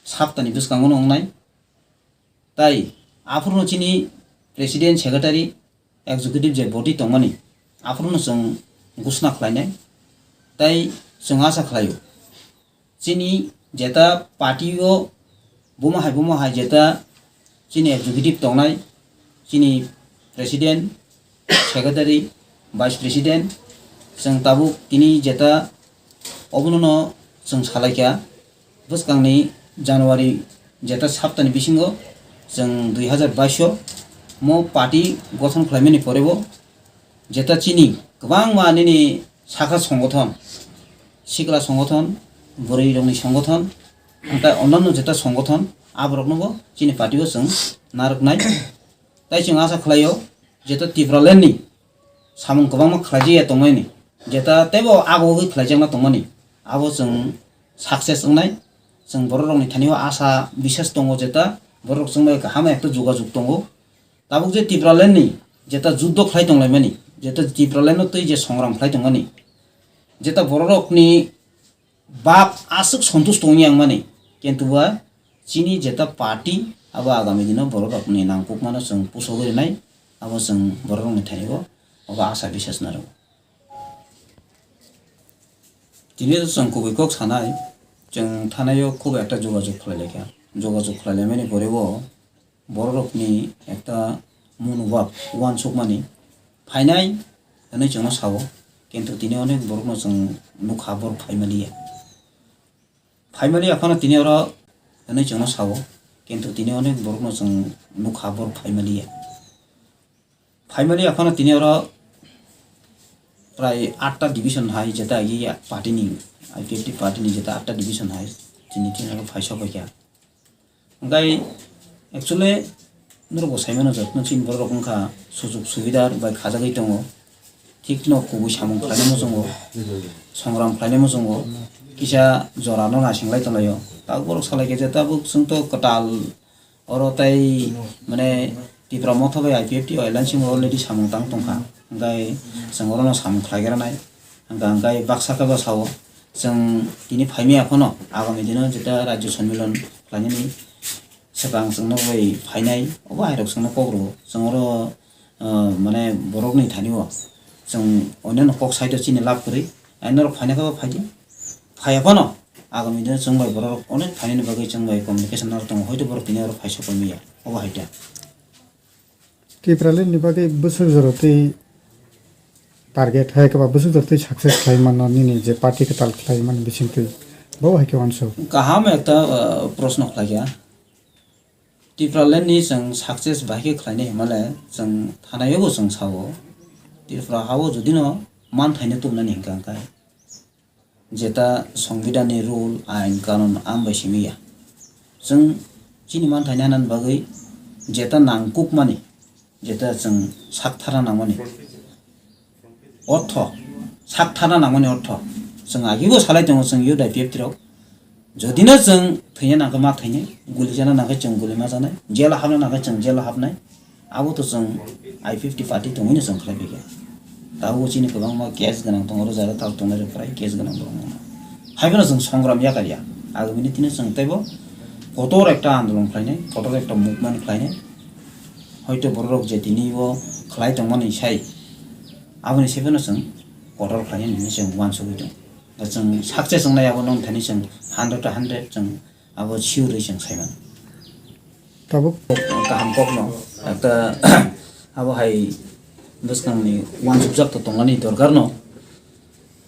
सप्ताहनि बिसिङावनो अंनाय ताई आफुरनो चिनी प्रेसिडेंट सेक्रेटारि एक्जिक्यूटिव जे बडी दंमानि आफुरनो जों घोषणा खालायनाय ताई जों आसा खालायो चिनी जेता पार्टीओ बुमा हाय जेता चिनी एक्जिक्यूटिव दंनाय chini president secretary vice president जों ताबुक तिनी जेता अबुनो जों सालायखा बसखांनि जानुवारि जेता सप्ताहनि बिसिङाव जों 2022 मो पार्टी गठन खालामनायनि परेबो जेता चिनी गोबां मानिनि साखा संगठन सिगला संगठन बुरै रंनि संगठन ओमफ्राय अन्यान्य जेता संगठन आबरकनोबो चिनी पार्टीखौ जों नारकनाय ताइ जों आसा खालायो जेता त्रिपुरालेण्डनि सामुं गोबां खालायजाया दंमायनि जेता तेबो आगोवै खालायजाना दंमानि आबो जों साक्सेस जानाय जों बर' रंनि थानियाव आसा बिसास दङ जेता बर' जों गाहाम एकटा जगाजग दङ दाबो जे त्रिपुरालेण्डनि जेता जुद्ध खालाय दंलायमानि जेता त्रिपुरालेण्डआव तै जे संग्राम खालाय दंमानि जेता बर' रकनि बाप आसुक सन्तुष्ट दंनि आं माने किन्तुबा चिनी जेता पार्टी अब आगामी दिनाव बर' रकनि नांगौक माने जों पुसगोरनाय अब जों बर' रंनि थानियाव अब आसा बिसास नारो दिनै जों गुबैखौ सानाय जों थानायाव खूब একটা যোগাযোগ खालायलायखा যোগাযোগ खालायलायनायनि परेबो बर' रकनि একটা मनोभाब वानसुक मानि फायनाय होनै जों सावो किन्तु दिनै अनेक बर'नो जों नुखा बर फाइमालि आखाना दिनै आरो होनै जों सावो किन्तु दिनै अनेक बर'नो जों नुखा बर फाइमालि आखाना दिनै आरो प्राय 8टा डिविजन हाय जेता ये पार्टीनि IPFT पार्टीनि जेता 8टा डिविजन हाय दिनै दिनाव फाइसा फैया ओमफ्राय एक्चुअली नरगो साइमानो जत्न चिन बर' रकमखा सुजुग सुबिदा बाय खाजागै दङ ठीक न कुबु सामुं खालायनाय दङ संग्राम खालायनाय दङ किसा जरानो नासिंलाय दंलायो दा बर' सालायगे जेताबो जोंथ' कटाल अरताय माने त्रिपुरा मथबाय IPFT अयलानसिं अलरेडि सामुं तां दंखा ओमफ्राय जों अरनो सामुं खालायग्रानाय ओमफ्राय बाक्साखौबो सावो जों दिनै फाइमि आफनो आगामी दिनाव जेता राज्य सम्मेलन खालायनायनि सिगां जोंनो बै फाइनाय अबा आइरक जोंनो कग्रो जों अर माने बर'नि थानियाव जों अन्यान्य कक साइड चिनि लाभ करि आइनर फाइनायखौ फाइदि फायाफनो आगामी दिनाव जों बै बर' अनेक फाइनायनि बागै जों बै कमिउनिकेसन दङ हयतो बर' दिनै आरो फाइसा कमिया अबा हायदा त्रिपुरालेण्डनि बागै बोसोर जरतै टार्गेट है के बोसोर जरतै सक्सेस खालामनानै जे पार्टी के ताल खालामनानै बिसिंतै बहु है के वानसो गाहाम एकटा प्रश्न खालाया त्रिपुरालेण्डनि जों सक्सेस बायके खालायनाय हिमालय जों थानायावबो जों सावो त्रिपुरा हावो जुदि न मान थायनो तुमनानै हिंकांखाय जेता संविधाननि रुल आइन कानुन आमबायसिमिया जों चिनि मान थायनो हानान बागै जेता नांकुक माने जेता जों साकथारा नांमाने अर्थ साकथारा नांमाने अर्थ जों आगिबो सालाय दङ जों इउ IPFT राव जदिनो जों थैनो नांगौ मा थैनो गुलि जानो नांगौ जों गुलि मा जानाय जेल हाबनो नांगौ जों जेल हाबनाय आबोथ' जों IPFT पार्टी दङैनो जों खालायबाय दाबो चिनि गोबां मा केस गोनां दङ रोजारो ताल दङ फ्राय केस गोनां दङ हायबो जों संग्राम याकारिया आगामी दिनाव जों ताइबो कठोर একটা आन्दोलन खालायनाय कठोर একটা मुभमेन्ट खालायनाय हयतो बर' रक जे दिनैबो खालाय दंमानि साय आबोनि सेबोनो जों कठोर खालायनानै जों वानसुगै दं जों सक्सेस जानायाबो नों थानि जों 100% जों आबो सिउरै जों सायमान ताबो गाहाम कखनो একটা आबो हाय बसखांनि वानसुजाक दंनानै दरकार न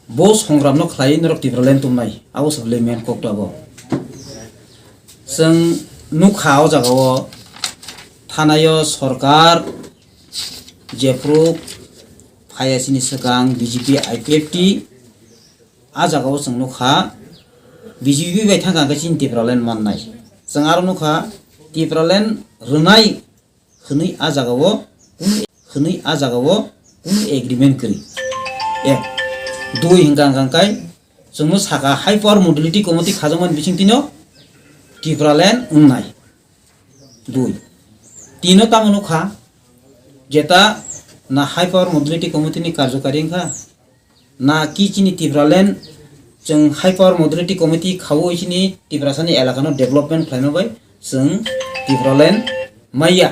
बो संग्राम न खालाय नरक त्रिपुरालेण्ड तुमनाय आबो सबले मेन कक्टाबो जों नुखाव जागाव थानायो सरकार जेफ्रु फायासिनि सिगां BJP IPFT आ जागाव जों नुखा BJP बाय थांगासिनो त्रिपुरालेण्ड माननाय जों आरो नुखा त्रिपुरालेण्ड रोनाय खनै आ जागाव कुन एग्रीमेन्ट करि एक दुई हिंगांगांकाय जोंनो साका हाई पावर मडलिटी कमिटी खाजमान बिसिंतिनो त्रिपुरालेण्ड उन्नाय दुई तीनो तामनो खा जेता ना हाई पावर मडलिटी कमिटी नि कार्यकारी खा ना किचिनि त्रिपुरालेण्ड जों हाई पावर मडलिटी कमिटी खावो इसिनि त्रिपुरासानि एलाकानो डेभलपमेन्ट खालामबाय जों त्रिपुरालेण्ड माइया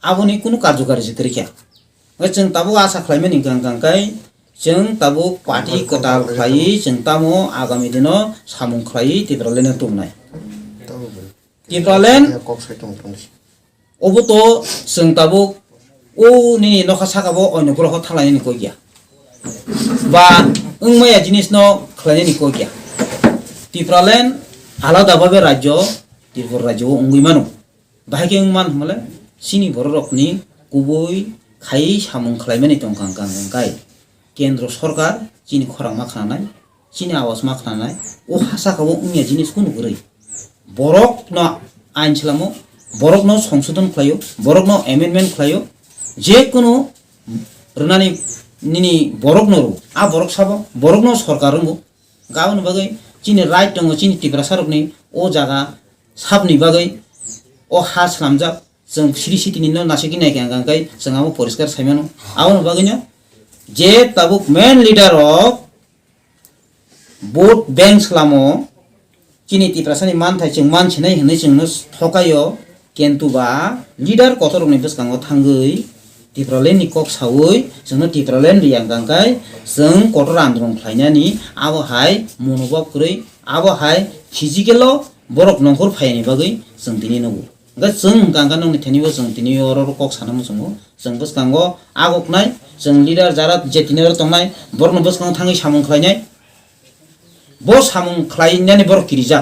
आबोनि कुनु कार्यकारी जिकरिखा जों ताबो आसा खालामनाय गांगांकाय जों ताबो पार्टी कटाल खालाय जों तामो आगामी दिनाव सामुं खालाय त्रिपुरालेण्ड तुमनाय त्रिपुरालेण्ड अबोथ' जों दाबो ओ नि नखा साकाबो अन्य ग्रह थालायनि कय गया बा मैया जिनिस न खलायनि कय गया टिप्रालेन आलादाभाবে রাজ্য ত্রিপুরা রাজ্য अंगुइमानो बाहायके मान हमले सिनि बररकनि गुबै खाइ सामुं खलायमानि दंखांगाय केन्द्र सरकार जिनि खरां माखानाय सिनि आवाज माखानाय ओ हासाकाबो उमिया जिनिसखौ नुगुरै बरक न आइन छलामो बरक न संशोधन खलायो बरक न एमेन्डमेन्ट खलायो जे कोनो रनानि निनि बरक नरो आ बरक साबो बरक न सरकार रंगो गावन बागै जिनि राइट दङ जिनि टिप्रा सारकनि ओ जागा साबनि बागै ओ हा सामजाब जों सिरि सिटिनि न नासिकि नायगांगाय जों आबो परिष्कार साइमानो आवनो बागैनो जे ताबुक main leader of vote bank सलामो जिनि टिप्रासानि मानथाय जों मानसिनाय होनै जोंनो थकायो केन्तुबा लीडर कतरनि बसकांगो थांगै टिप्रालेननि कक सावै जोंनो टिप्रालेन रियांगांगाय जों कटर आन्दोलन खालायनानि आबहाय मनोभाब करै आबहाय फिजिकेल बरक नंखर फायनि बागै जों दिनै नगो गा जों गांगा नंनि थेनिबो जों दिनै अरर कक सानामो जों बसकांगो आगकनाय जों लीडर जारा जे दिनै तंनाय बरनो बसकांगो थाङै सामुं खालायनाय बो सामुं खालायनानै बरक किरिजा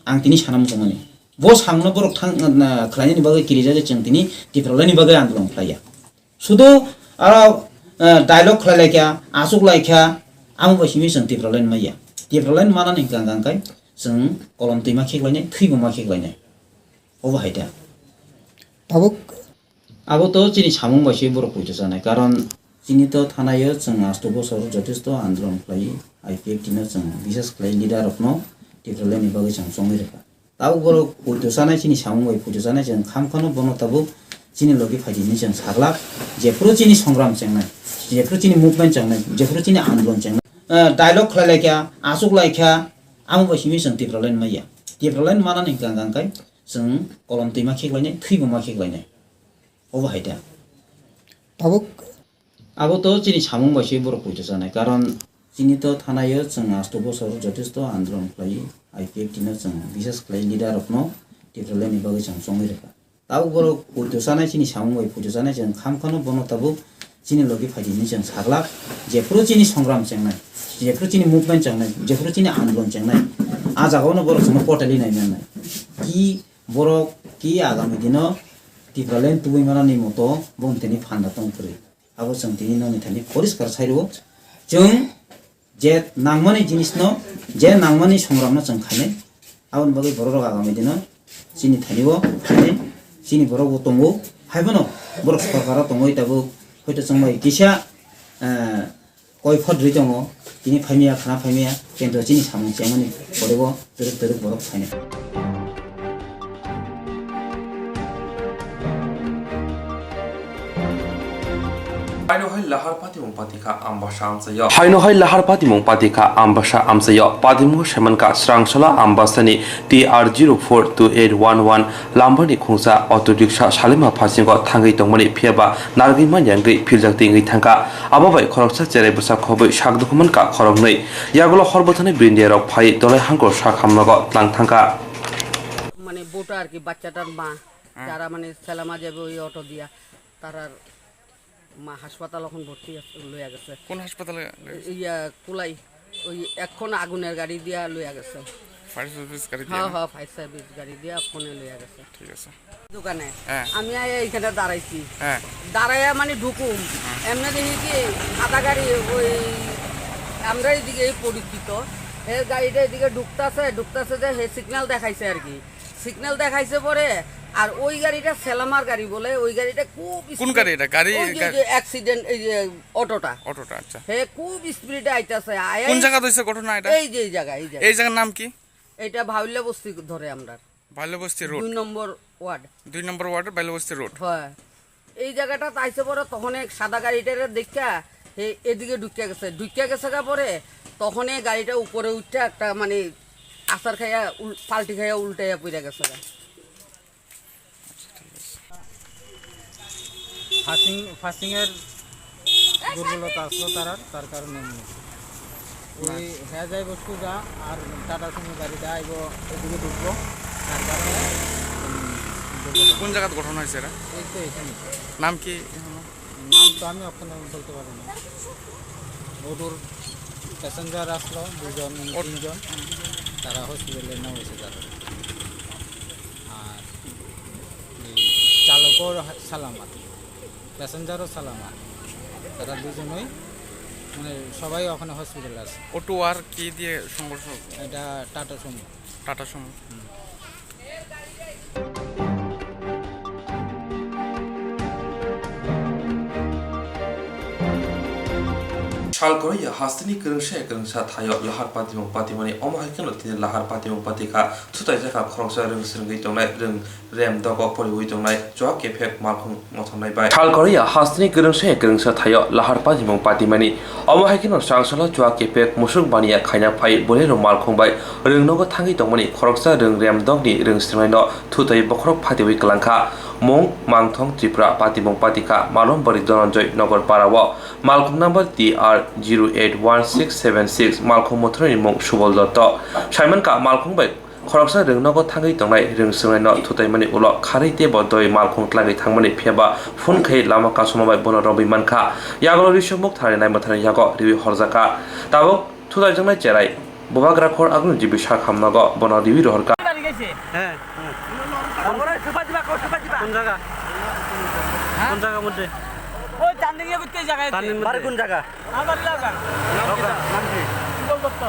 आं दिनै सानामो जोंनि बो सामुंनो बरक थां खालायनायनि बागै किरिजा जों दिनै टिप्रालेननि बागै आन्दोलन खालाया शुद्ध डायलग खलायलायखा आसुक लायखा आं बासिमी जों टिप्रालेन माया टिप्रालेन मानानै गांगांखाय जों कलम दैमा खेग्लायनाय थैबो मा खेग्लायनाय अबाहायदा आबोथ' जिनि सामुं बायसि बर' फैद जानाय कारण जिनिथ' थानायो जों 8 बছर যথেষ্ট आन्दोलन खालायो आईपीएफ दिनो जों बिसेस खालाय लिडार अफ न टिप्रालेननि बागै जों संगै रेखा ताव बर' फैद जानाय जिनि सामुं बाय फैद जानाय जों खामखानो बनताबो जिनि लगे फायदिनि जों साग्ला जेफ्रो जिनि संग्राम जेंनाय जेफ्रो जिनि मुभमेन्ट जेंनाय जेफ्रो जिनि आन्दोलन जेंनाय डायलग खलायलायखा आसुक लायखा आं बासिमी जों टिप्रालेन माया टिप्रालेन मानानै गांगांखाय जों कलम दैमा खेग्लायनाय थैबो मा खेग्लायनाय अबाहायदा आबोथ' जिनि सामुं बायसि बर' फैद जानाय कारण जिनिथ' थानायो जों 8 बছर যথেষ্ট आन्दोलन खालायो आईपीएफ दिनो जों बिसेस खालाय लिडार अफ न टिप्रालेननि बागै जों संगै रेखा ताव बर' फैद जानाय जिनि सामुं बाय फैद जानाय जों खामखानो बनताबो जिनि लगे फायदिनि जों साग्ला जेफ्रो जिनि संग्राम जेंनाय जेफ्रो जिनि मुभमेन्ट जेंनाय जेफ्रो जिनि आन्दोलन जेंनाय आ जागावनो बर' जों पर्टेलि नायनाय कि बर' कि आगामी दिनो टिप्रालेन तुबैमानानि मतो बंतेनि फान्दा दंफोरै आबो जों दिनै ननि थानि परिष्कार साइरो जों जे नांमानि जिनिसनो जे नांमानि संग्रामनो जों खायनाय आबन बागै बर' आगामी दिनो जिनि थानिबो खायनाय जिनि बर' गतंगो हायबनो बर' सरकारा दंगै दाबो हयतो जों माय किसा कय फद्रि दङ दिनै फायमिया खाना फायमिया केन्द्र जिनि सामुं जेंनानि बरेबो दोरोक बर' खायनाय Hainohai lahar patimung patika ambasa amsayo. Hainohai lahar patimung patika ambasa amsayo. Patimu semanka srangsola ambasani TR042811 lambani khungsa auto rickshaw salima phasingo thangai tongmani phiaba nargi manyangai philjak tingai thangka ababai khoroksa cherai busa khobai sakdukuman ka khorognai yagulo horbothani bindia rok phai dolai hangko sakhamnago tlang thangka মানে বোটা আর কি বাচ্চাটার মা যারা মানে সেলামা যাবে ওই auto দিয়া তারা মা হাসপাতাল এখন ভর্তি লইয়া গেছে কোন হাসপাতালে ইয়া কুলাই ওই এখন আগুনের গাড়ি দিয়া লইয়া গেছে ফায়ার সার্ভিস গাড়ি দিয়া হ্যাঁ ফায়ার সার্ভিস গাড়ি দিয়া কোনে লইয়া গেছে ঠিক আছে দোকানে আমি এইখানে দাঁড়াইছি দাঁড়ায়া মানে ঢুকুম এমনি দেখি কি আধা গাড়ি ওই আমরা এইদিকে পরিচিত এই গাড়িটা এদিকে ঢুকতাছে যে হে সিগন্যাল দেখাইছে আর কি সিগন্যাল দেখাইছে পরে আর ওই গাড়িটা সেলামার গাড়ি বলে ওই গাড়িটা খুব কোন গাড়ি এটা গাড়ি অ্যাক্সিডেন্ট এই যে অটোটা আচ্ছা হে খুব স্পিডে আইতাছে কোন জায়গা হইছে ঘটনা এটা এই যে এই জায়গার নাম কি এটা ভাউল্লা বস্তি ধরে আমরা ভাউল্লা বস্তি রোড 2 নম্বর ওয়ার্ড ভাউল্লা বস্তি রোড হ্যাঁ এই জায়গাটা আইছে পরে তখন এক সাদা গাড়িটারে দেখা হে এদিকে ঢুকিয়া গেছে পরে তখন এই গাড়িটা উপরে উঠে একটা মানে আসার খাইয়া পাল্টি খাইয়া উল্টাইয়া পড়ে গেছে ফাসিংয়ের দুর্বলতা আসলো তার কারণে ওই হ্যাঁ যাই বস্তু যা আর টাটা সুমো গাড়িটা আইব এদিকে ঢুকবো তার কারণে কোন জায়গায় ঘটনা হয়েছে এরা এই তো এখানে নাম কি নাম তো আমি ওখানে বলতে পারি না ওটুর প্যাসেঞ্জার আসলো দুজন তিনজন তারা হসপিটালে নেমেছে তারা আর এই চালকও সালামাত প্যাসেঞ্জারও সালামাত তারা দুজনই মানে সবাই ওখানে হসপিটালে আছে অটো আর কি দিয়ে সংঘর্ষ এটা tata Sumo tata Sumo Shalkoria hastini kerengsa thayo lahar patimani omahikano tin lahar patimong patika thutai jaka khorongsa reng sringai tongnai reng rem dogo poliwi tongnai jwa kefek malkhung mothongnai bai Shalkoria hastini kerengsa thayo lahar patimong patimani omahikano sangsala jwa kefek musuk bania khaina phai bolero malkhung bai reng nogo thangi tongmani khorongsa reng rem dogni reng sringai no thutai bokrok phatiwi klangkha Mong Mangthong Tripura Patimong Patika Malom Bari Donanjoy Nogor Parawa Malkhum number TR081676 Malkhum Mothoni Mong Subol Dotto Simon Ka Malkhum Bai Khoroksa Reng Nogo Thangai Tongnai Reng Sungai No Thutai Mani Ulo Khari Te Bodoi Malkhum Tlangai Thangmani Pheba Phun Khai Lama Kasuma Bai Bono Robi Mankha Yagolo Rishomuk Thari Nai Mathani Yago Riwi Horzaka Tabo Thutai Jangnai Cherai Bobagra Khor Agun Jibi Shakham Nogo Bono Riwi Rohorka হ্যাঁ কোন জায়গা কোন জায়গার মধ্যে ওই চান্দিনিয়া করতে জায়গায় বাড়ি কোন জায়গা আমার লাগা নাম কি সুবল দত্ত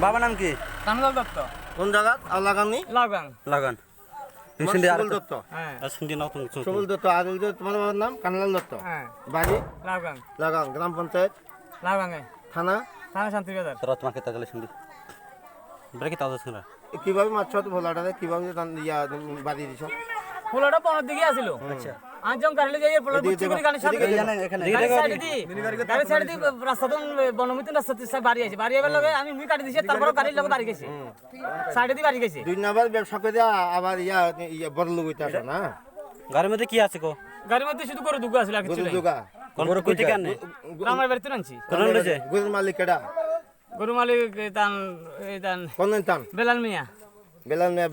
বাবা নাম কি কানলাল দত্ত কোন জায়গা আর লাগাননি লাগান লাগান সুবল দত্ত হ্যাঁ আর শুনতে নাও তুমি সুবল দত্ত আর তোমার বাবার নাম কানলাল দত্ত হ্যাঁ বাড়ি লাগান লাগান গ্রাম পঞ্চায়েত লাগাঙ্গে থানা থানা শান্তিবাজার তোরা তোমাকে তাহলে শুনবি ব্রেকে তাও শুনরা কিভাবে মারছো তো ভোলাটা কিভাবে ইয়া বাড়ি দিছো ভোলাটা পনের দিকে আসিল আচ্ছা আজম কারলে যাই পোলার বুঝি করে গাড়ি সাথে এখানে গাড়ি সাইড দি রাস্তা তো বনমিত রাস্তা সব বাড়ি আছে বাড়ি এবার লগে আমি কাটি দিছি তারপর গাড়ির লগে বাড়ি গেছে সাইড দি বাড়ি গেছে দুই নাম্বার ব্যবসা করে আবার ইয়া বদল হইতা আছে না গাড়ির মধ্যে কি আছে কো গাড়ির মধ্যে শুধু করে দুগা আছে কিছু নাই দুগা গরু কইতে কেন আমার বাড়িতে আনছি কোন লইছে গরুর মালিক কেডা গরু মালিক তান কোন তান বেলাল মিয়া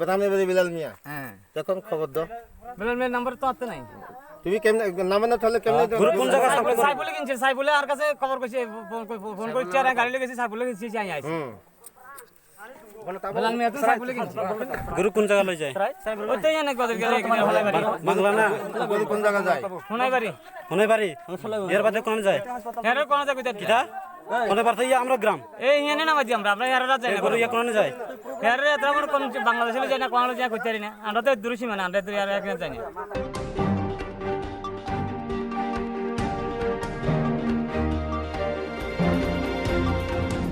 বাদামে বাড়ি বেলাল মিয়া হ্যাঁ তখন খবর দাও বেলাল মিয়ার নাম্বার তো আছে নাই তুমি কেমনে নাম না তাহলে কেমনে গরু কোন জায়গা সাইবুলে কিনছে সাইবুলে আর কাছে খবর কইছে ফোন কইছে আর গাড়ি লেগেছে সাইবুলে কিনছে আই আইছে বেলাল মিয়া তো সাইবুলে কিনছে গরু কোন জায়গা লই যায় ওইটাই না কদের গেলে এখানে হলাই বাড়ি বাংলা না গরু কোন জায়গা যায় হুনাই বাড়ি এর বাদে কোন যায় এর কোন জায়গা কইতা কিটা কোনে পারতে আমরা গ্রাম এই এনে না মাঝি আমরা এরা যায় না গরু ইয়া কোনে যায় এর এত আমরা কোন বাংলাদেশে যায় না কোন যায় কইতারি না আমরা তো দূরসী মানে আমরা তো এর এখানে যাই না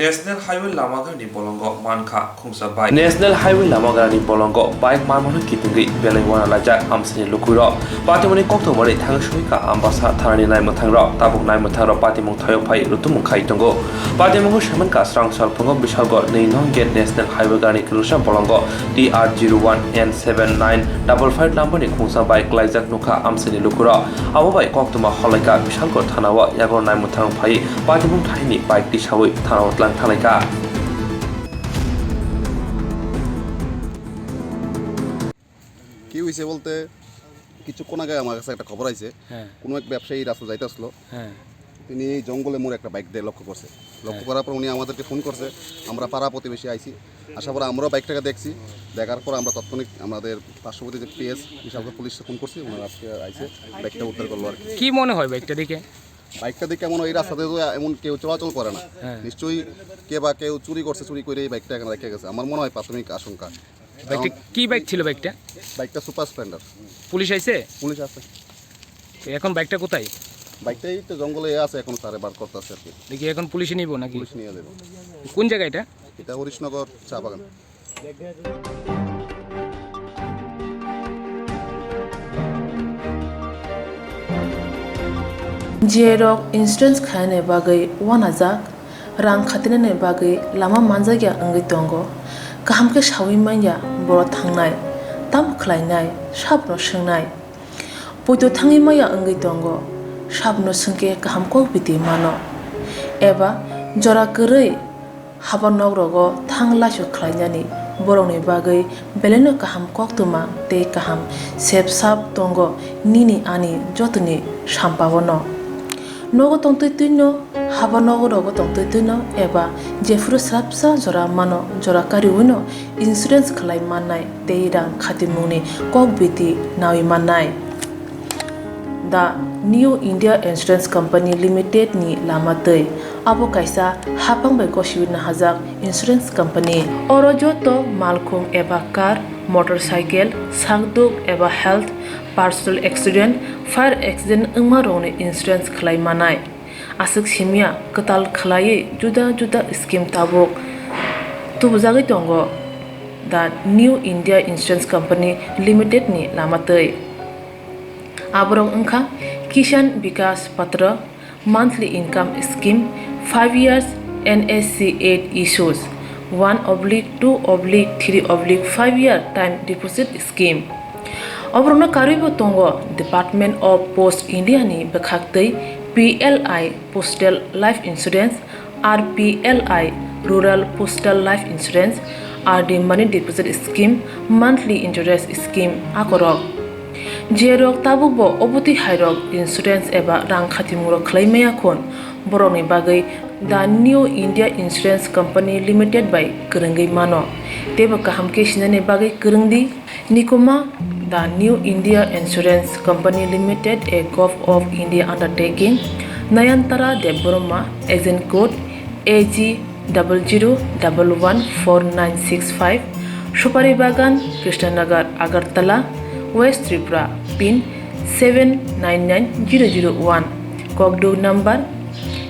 National Highway Lamagani Bolongo Manka Khungsa Bike National Highway Lamagani Bolongo Bike Mamonu Kitingi Belewana Laja Amsini Lukuro Patimoni Koktomori Tangsuika Ambasa Tharani Nai Mathangra Tabuk Nai Mathara Patimong Thayo Pai Rutumung Khai Tongo Patimongo Shamanka Strang Salpongo Bishago Neinong Get National Highway Gani Kirusha Bolongo TR01N7955 Lamboni Khungsa Bike Laijak Nuka Amsini Lukuro Awobai Koktoma Holaika Bishalgo Thanawa Yago Nai Mathang Pai Patimong Thaini Bike Dishawi Thanawa থালাইকা কি হয়েছে বলতে কিছুক্ষণ আগে আমার কাছে একটা খবর আছে কোনো এক ব্যবসায়ী রাস্তা যাইতে আসলো তিনি এই জঙ্গলে মোড়ে একটা বাইক দিয়ে লক্ষ্য করছে লক্ষ্য করার পর উনি আমাদেরকে ফোন করছে আমরা পাড়া প্রতিবেশী আইছি আসার পর আমরাও বাইকটাকে দেখছি দেখার পর আমরা তৎক্ষণিক আমাদের পার্শ্ববর্তী যে পিএস বিশালগড় পুলিশে ফোন করছি ওনারা আজকে আইসে বাইকটা উদ্ধার করলো আর কি মনে হয় বাইকটা দেখে এমন এই রাস্তাতে তো এমন কেউ চলাচল করে না নিশ্চয়ই কে বা কেউ চুরি করছে চুরি করে এই বাইকটা এখানে রেখে গেছে আমার মনে হয় প্রাথমিক আশঙ্কা কি বাইক ছিল বাইকটা সুপার স্প্লেন্ডার পুলিশ আইছে পুলিশ আছে এখন বাইকটা কোথায় বাইকটাই তো জঙ্গলে আছে এখন তারে বার করতেছে আর কি দেখি এখন পুলিশে নিব নাকি পুলিশ নিয়ে যাবে কোন জায়গা এটা হরিশনগর চা বাগান Jerok instance khane bagai wanajak rang khatinane bagai lama manjagya angai tongo kahamke shawi manya boro thangnai tam khlainai sabno swngnai poito thangi maya angai tongo sabno sungke kahamko biti mano eba jora korei haban nogrogo thangla su khlainani borokni bagui beleno kaham koktuma tei kaham sep sap tongo nini ani jotoni sampawano nogo tongtui tuino haba nogo rogo tongtui tuino eba jefru srapsa jora mano jora kariwino insurance khlai mannai tei rang khatimungni kokbiti nawi mannai The New India Insurance Company Limited ni lamatei abo kaisa hapang bai koshiwina hajak insurance company oro joto malkhung eba car motorcycle sakduk eba health personal accident fire accident ungma rongni insurance khlai manai asuk simia katal khlai juda juda scheme tabok tubjagi tongo The New India Insurance Company Limited ni lamatei abrong ungkha Kishan Vikas Patra monthly income scheme 5 years NSC 8 issues 1/2/3/5 year time deposit scheme obrona karibo tongo Department of Post India ni bekhaktei PLI Postal Life Insurance RPLI Rural Postal Life Insurance RD Money Deposit Scheme monthly interest scheme akorok Jerok tabukbo obuti hairok insurance eba rang khatimurok khlaimaya khon boroni bagai The New India Insurance Company Limited by Kurungi Mano teba kaham ke sinane bagai kurungdi nikoma The New India Insurance Company Limited a Gulf of India undertaking Nayantara Deboroma agent code AG 00114965 Shupari Bagan Krishnanagar Agartala West Tripura pin 799001 Kogdo number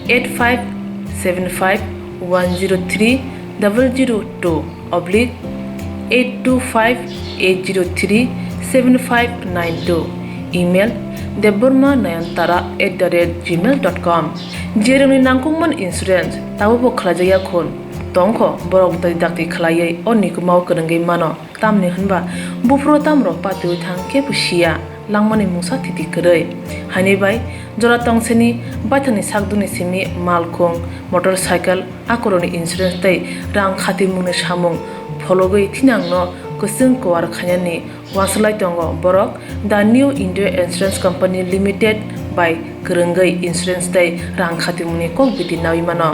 8575102825-825-803-7592 email debormanayantara@gmail.com jeroni nangkungman insurance tabo khlajaya khon tongkho borok dai dakti khlaiei onni kumau kurungi mano tamni hunba bufro tamro patu thang ke pusia langmani musa thiti krei hani bai jora tongseni bathani sakduni simi malkhong motorcycle akoroni insurance tai rang khati mungni samung phologoi thinangno kusung kwar khanyani waslai tongo borok The New India Insurance Company Limited by kurungai insurance tai rang khati mungni kok biti nawi mano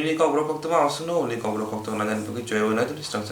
Ini kau berapa waktu mau suno, ini kau berapa waktu ngajan pergi cuy, mana tu distrang